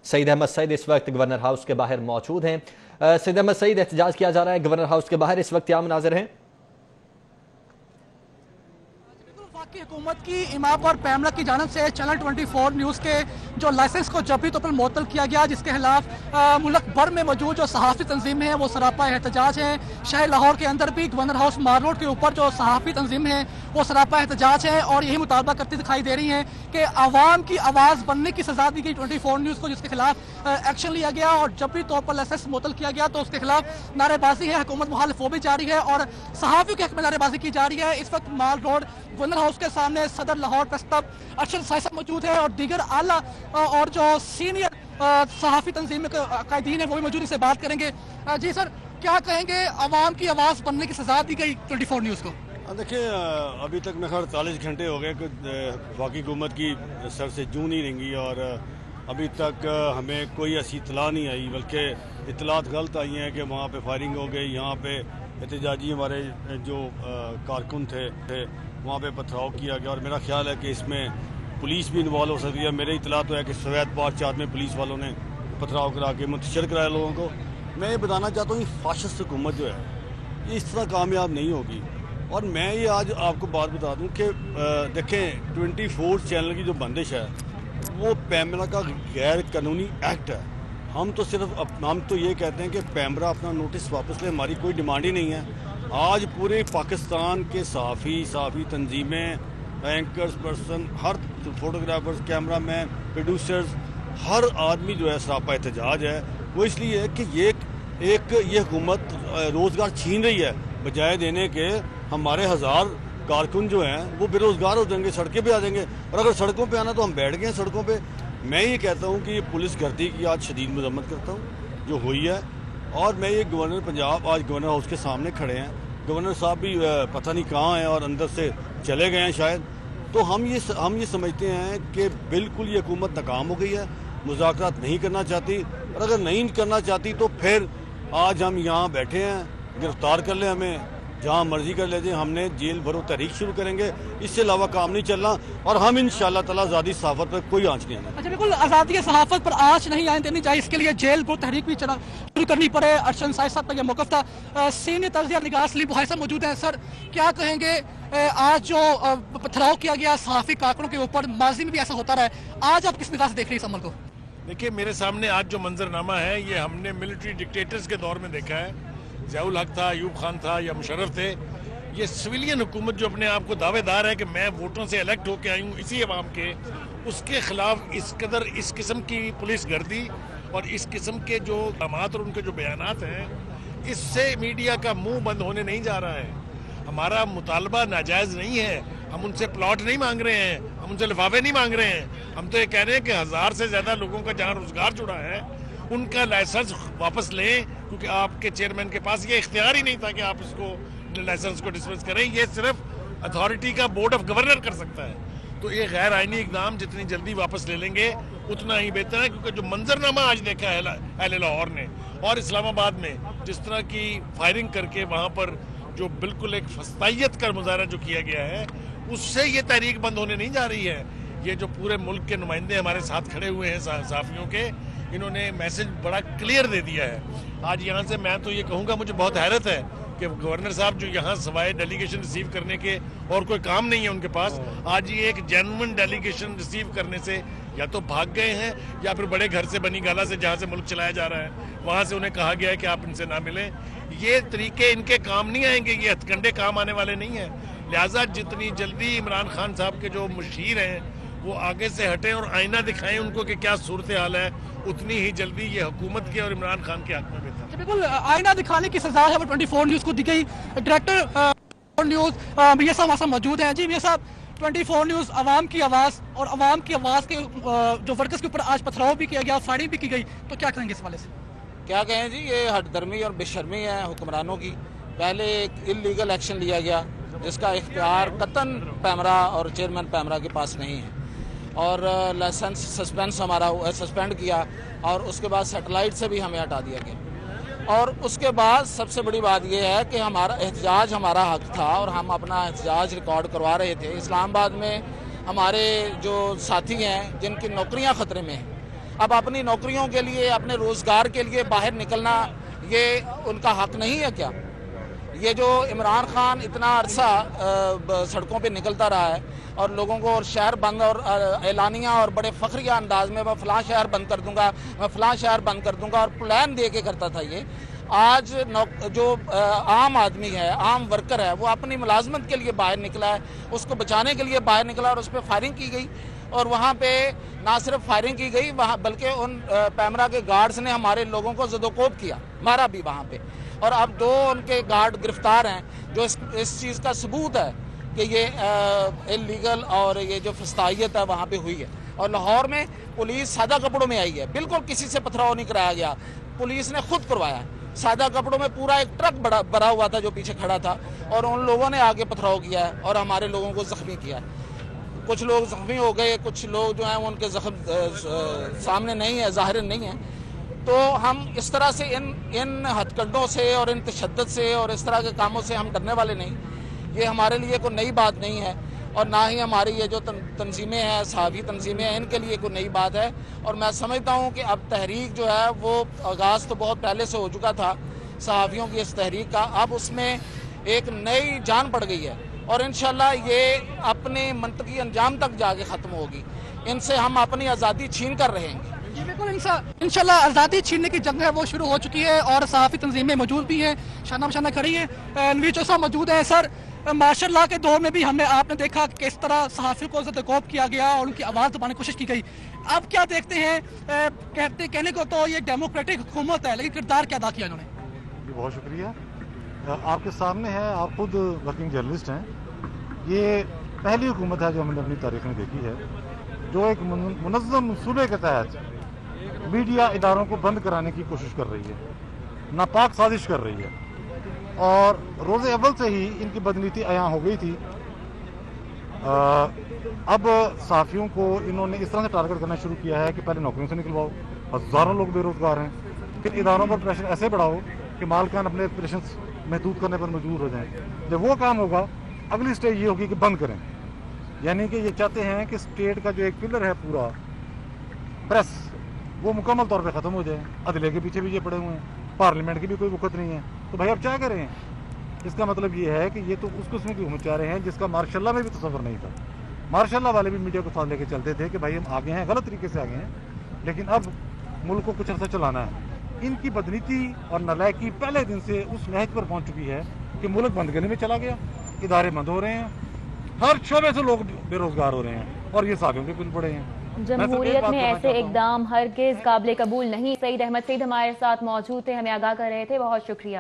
सईद अहमद सईद इस वक्त governor house के बाहर मौजूद हैं। सईद अहमद सईद, एहतजाज किया जा रहा है गवर्नर हाउस के बाहर, इस वक्त क्या मनाज़िर हैं? हुकूमत की इमाम और पैमरा की जानब से चैनल 24 न्यूज़ के जो लाइसेंस को जबरी तौर पर मुअत्तल किया गया, जिसके खिलाफ मुल्क भर में मौजूद जो सहाफ़ी तंजीमें हैं वो सरापा एहतजाज हैं। शहर लाहौर के अंदर भी गवर्नर हाउस मार रोड के ऊपर जो सहाफ़ी तंजीम हैं वो सरापा एहतजाज है और यही मुतालबा करती दिखाई दे रही हैं कि आवाम की आवाज़ बनने की सजा दी गई 24 न्यूज़ को, जिसके खिलाफ एक्शन लिया गया और जबरी तौर पर लाइसेंस मुअत्तल किया गया। तो उसके खिलाफ नारेबाजी है, हुकूमत मुखालिफ वो भी जारी है और सहाफ़ी के हक में नारेबाजी की जा रही है। इस वक्त माल रोड गवर्नर हाउस के सामने सदर लाहौर प्रेस क्लब अरशद साहिब मौजूद है और दीगर आला और जो सीनियर सहाफ़ी तंजीम के कायदीन है वो भी मौजूद, इससे बात करेंगे। जी सर, क्या कहेंगे, आवाम की आवाज़ बनने की सजा दी गई 24 न्यूज़ को? देखिए, अभी तक मैं 48 घंटे हो गए कि वफाकी हुकूमत की सर से जूं नहीं रेंगी और अभी तक हमें कोई ऐसी इतला नहीं आई, बल्कि इतलात गलत आई हैं कि वहाँ पे फायरिंग हो गई, यहाँ पे एहतजाजी हमारे जो कारकुन थे वहाँ पे पथराव किया गया और मेरा ख्याल है कि इसमें पुलिस भी इन्वॉल्व हो सकती है। मेरे इतला तो है कि सवैत पार चार में पुलिस वालों ने पथराव करा के मुंतशिर कराया लोगों को। मैं ये बताना चाहता हूँ ये फाशिस्ट हुकूमत जो है ये इस तरह कामयाब नहीं होगी। और मैं ये आज आपको बात बता दूँ कि देखें 24 चैनल की जो बंदिश है वो पैमरा का गैर कानूनी एक्ट है। हम तो ये कहते हैं कि पैमरा अपना नोटिस वापस ले, हमारी कोई डिमांड ही नहीं है। आज पूरे पाकिस्तान के सहाफ़ी तंजीमें, एंकर्स पर्सन, हर फोटोग्राफर्स, कैमरामैन, प्रोड्यूसर्स, हर आदमी जो है सरापा एहतजाज है। वो इसलिए है कि ये हुकूमत रोज़गार छीन रही है, बजाय देने के हमारे हज़ार कारकुन जो हैं वो बेरोज़गार हो जाएंगे, सड़कें पे आ जाएंगे। और अगर सड़कों पे आना तो हम बैठ गए हैं सड़कों पे। मैं ये कहता हूँ कि ये पुलिस गर्दी की आज शदीद मजम्मत करता हूँ जो हुई है। और मैं ये गवर्नर पंजाब आज गवर्नर हाउस के सामने खड़े हैं, गवर्नर साहब भी पता नहीं कहाँ हैं और अंदर से चले गए हैं शायद। तो हम ये समझते हैं कि बिल्कुल ये हुकूमत नाकाम हो गई है, मुज़ाकरात नहीं करना चाहती, और अगर नहीं करना चाहती तो फिर आज हम यहाँ बैठे हैं, गिरफ्तार कर लें हमें, जहाँ मर्जी कर लेते, हमने जेल भरो तहरीक शुरू करेंगे, इससे अलावा काम नहीं चलना। और हम इंशाअल्लाह ताला आज़ादी सहाफ़त पर कोई आँच नहीं आना। अच्छा, बिल्कुल आज़ादी सहाफ़त पर आँच नहीं आने देनी चाहिए, इसके लिए जेल भरो तहरीक भी शुरू करनी पड़े। अरशद साहिब का यह मौक़िफ़ था। सीनियर तज़किया निगार सलीम भाई साहब मौजूद हैं। सर, क्या कहेंगे, आज जो पथराव किया गया सहाफ़ी कारकुनों के ऊपर, माजी में भी ऐसा होता रहा है, आज आप किस निगाह से देख रहे हैं इस अमल को? देखिए, मेरे सामने आज जो मंजरनामा है ये हमने मिलिट्री डिक्टेटर्स के दौर में देखा है। ज़ियाउल हक था, अयूब खान था या मुशर्रफ थे। ये सिविलियन हुकूमत जो अपने आप को दावेदार है कि मैं वोटों से इलेक्ट होकर आई हूँ इसी अवाम के, उसके खिलाफ इस किस्म की पुलिस गर्दी और इस किस्म के जो इक़दामात और उनके जो बयानात हैं, इससे मीडिया का मुंह बंद होने नहीं जा रहा है। हमारा मुतालबा नाजायज़ नहीं है, हम उनसे प्लॉट नहीं मांग रहे हैं, हम उनसे लिफाफे नहीं मांग रहे हैं। हम तो ये कह रहे हैं कि 1000 से ज़्यादा लोगों का जहाँ रोज़गार जुड़ा है उनका लाइसेंस वापस लें, क्योंकि आपके चेयरमैन के पास ये इख्तियार ही नहीं था कि आप इसको लाइसेंस को डिसमिस करें। ये सिर्फ अथॉरिटी का बोर्ड ऑफ गवर्नर कर सकता है। तो ये गैर आइनी इकदाम जितनी जल्दी वापस ले लेंगे उतना ही बेहतर है, क्योंकि जो मंजरनामा आज देखा है अहले लाहौर ने और इस्लामाबाद में, जिस तरह की फायरिंग करके वहाँ पर जो बिल्कुल एक फस्तायत का मुजाहरा जो किया गया है, उससे ये तहरीक बंद होने नहीं जा रही है। ये जो पूरे मुल्क के नुमाइंदे हमारे साथ खड़े हुए हैं सहाफ़ियों के, इन्होंने मैसेज बड़ा क्लियर दे दिया है। आज यहाँ से मैं तो ये कहूँगा, मुझे बहुत हैरत है कि गवर्नर साहब जो यहाँ सवाए डेलीगेशन रिसीव करने के और कोई काम नहीं है उनके पास, आज ये एक जेन्युइन डेलीगेशन रिसीव करने से या तो भाग गए हैं या फिर बड़े घर से बनी गाला से जहाँ से मुल्क चलाया जा रहा है वहाँ से उन्हें कहा गया है कि आप इनसे ना मिलें। ये तरीके इनके काम नहीं आएंगे, ये हथकंडे काम आने वाले नहीं हैं। लिहाजा जितनी जल्दी इमरान खान साहब के जो मुशीर हैं वो आगे से हटें और आईना दिखाएं उनको कि क्या सूरत हाल है, उतनी ही जल्दी ये हुकूमत के और इमरान खान के हक में बेहतर। बिल्कुल आईना दिखाने की सजा है वो 24 न्यूज़ को दी गई। डायरेक्टर न्यूज़ मियां साहब हमारे मौजूद हैं। जी मियां साहब, 24 न्यूज़ आवाम की आवाज़ और आवाम की आवाज़ के जो वर्कर्स के ऊपर आज पथराव भी किया गया, फायरिंग भी की गई, तो क्या कहेंगे इस वाले से? क्या कहें जी, ये हठधर्मी और बेशर्मी है हुक्मरानों की। पहले एक इलीगल एक्शन लिया गया जिसका इख्तियार कतन पैमरा और चेयरमैन पैमरा के पास नहीं है, और लाइसेंस सस्पेंड किया और उसके बाद सैटेलाइट से भी हमें हटा दिया गया। और उसके बाद सबसे बड़ी बात यह है कि हमारा एहतजाज हमारा हक था और हम अपना एहतजाज रिकॉर्ड करवा रहे थे। इस्लामाबाद में हमारे जो साथी हैं जिनकी नौकरियां ख़तरे में हैं, اب اپنی نوکریوں کے لیے اپنے روزگار کے لیے باہر نکلنا یہ ان کا حق نہیں ہے کیا؟ یہ جو عمران خان اتنا عرصہ سڑکوں پہ نکلتا رہا ہے اور لوگوں کو اور شہر بند اور اعلانیہ اور بڑے فخریہ انداز میں میں فلاں شہر بند کر دوں گا، میں فلاں شہر بند کر دوں گا اور پلان دے کے کرتا تھا یہ، آج جو عام آدمی ہے، عام ورکر ہے، وہ اپنی ملازمت کے لیے باہر نکلا ہے، اس کو بچانے کے لیے باہر نکلا اور اس پہ فائرنگ کی گئی، اور وہاں پہ نہ صرف فائرنگ کی گئی وہاں بلکہ ان پیمرا کے گارڈز نے ہمارے لوگوں کو زد و کوب کیا، مارا بھی وہاں پہ، اور اب 2 ان کے گارڈ گرفتار ہیں جو اس چیز کا ثبوت ہے کہ یہ اللیگل اور یہ جو فسطائیت ہے وہاں پہ ہوئی ہے۔ اور لاہور میں پولیس سادہ کپڑوں میں آئی ہے، بالکل کسی سے پتھراؤ نہیں کرایا گیا، پولیس نے خود کروایا ہے، سادہ کپڑوں میں پورا ایک ٹرک بھرا ہوا تھا جو پیچھے کھڑا تھا، اور ان لوگوں نے آگے پتھراؤ کیا ہے اور ہمارے لوگوں کو زخمی کیا ہے۔ کچھ لوگ زخمی ہو گئے، کچھ لوگ جو ہیں ان کے زخم سامنے نہیں ہے، ظاہر نہیں ہے۔ تو ہم اس طرح سے ان ہتھ کنڈوں سے اور ان تشدد سے اور اس طرح کے کاموں سے ہم ڈرنے والے نہیں، یہ ہمارے لیے کوئی نئی بات نہیں ہے، اور نہ ہی ہماری یہ جو تنظیمیں ہیں، صحافی تنظیمیں ہیں، ان کے لیے کوئی نئی بات ہے، اور میں سمجھتا ہوں کہ اب تحریک جو ہے وہ آغاز تو بہت پہلے سے ہو چکا تھا صحافیوں کی اس تحریک کا، اب اس میں ایک نئی جان پڑ گئی ہے، اور انشاءاللہ یہ اپنے منطقی انجام تک جا کے ختم ہوگی، ان سے ہم اپنی آزادی چھین کر رہیں گے۔ جی بالکل، انشاءاللہ آزادی چھیننے کی جنگ ہے وہ شروع ہو چکی ہے، اور صحافی تنظیمیں موجود بھی ہیں، شانہ بشانہ کھڑی ہیں۔ نوید چودھری صاحب موجود ہیں۔ سر، مارشل لا کے دور میں بھی آپ نے دیکھا کہ کس طرح صحافیوں کو زد و کوب کیا گیا اور ان کی آواز دبانے کی کوشش کی گئی، اب کیا دیکھتے ہیں؟ کہنے کو تو یہ ڈیموکریٹک حکومت ہے، لیکن کردار کیا ادا کیا انہوں نے؟ جی بہت شکریہ۔ آپ کے سامنے ہے، آپ خود ورکنگ جرنلسٹ ہیں، یہ پہلی حکومت ہے جو ہم نے اپنی تاریخ میں دیکھی ہے جو ایک منظم منصوبے کے تحت میڈیا اداروں کو بند کرانے کی کوشش کر رہی ہے، ناپاک سازش کر رہی ہے، اور روز اول سے ہی ان کی بدنیتی عیاں ہو گئی تھی۔ اب صحافیوں کو انہوں نے اس طرح سے ٹارگٹ کرنا شروع کیا ہے کہ پہلے نوکریوں سے نکلواؤ، ہزاروں لوگ بے روزگار ہیں، پھر اداروں پر پریشر ایسے بڑھاؤ کہ مالکان اپنے آپریشنز محدود کرنے پر مجبور ہو جائیں۔ جب وہ کام ہوگا اگلی سٹیج یہ ہوگی کہ بند کریں، یعنی کہ یہ چاہتے ہیں کہ اسٹیٹ کا جو ایک پلر ہے پورا پریس، وہ مکمل طور پہ ختم ہو جائے۔ عدلیہ کے پیچھے بھی یہ پڑے ہوئے ہیں، پارلیمنٹ کی بھی کوئی وقت نہیں ہے، تو بھائی اب کیا کریں؟ اس کا مطلب یہ ہے کہ یہ تو اس قسم کی حکومت چاہ رہے ہیں جس کا ماشاء اللہ میں بھی تصور نہیں تھا۔ ماشاء اللہ والے بھی میڈیا کو ساتھ لے کے چلتے تھے کہ بھائی ہم آگے ہیں، غلط طریقے سے آگے ہیں، لیکن اب ملک کو کچھ عرصہ چلانا ہے۔ ان کی بدنیتی اور نالائکی پہلے دن سے اس نہج پر پہنچ چکی ہے کہ ملک بند کرنے میں چلا گیا، ادارے بند ہو رہے ہیں، ہر شعبے سے لوگ بے روزگار ہو رہے ہیں، اور یہ صحافیوں کے پل پڑے ہیں۔ جمہوریت میں ایسے اقدام ہرگز قابل قبول نہیں۔ سعید احمد سعید ہمارے ساتھ موجود تھے، ہمیں آگاہ کر رہے تھے، بہت شکریہ۔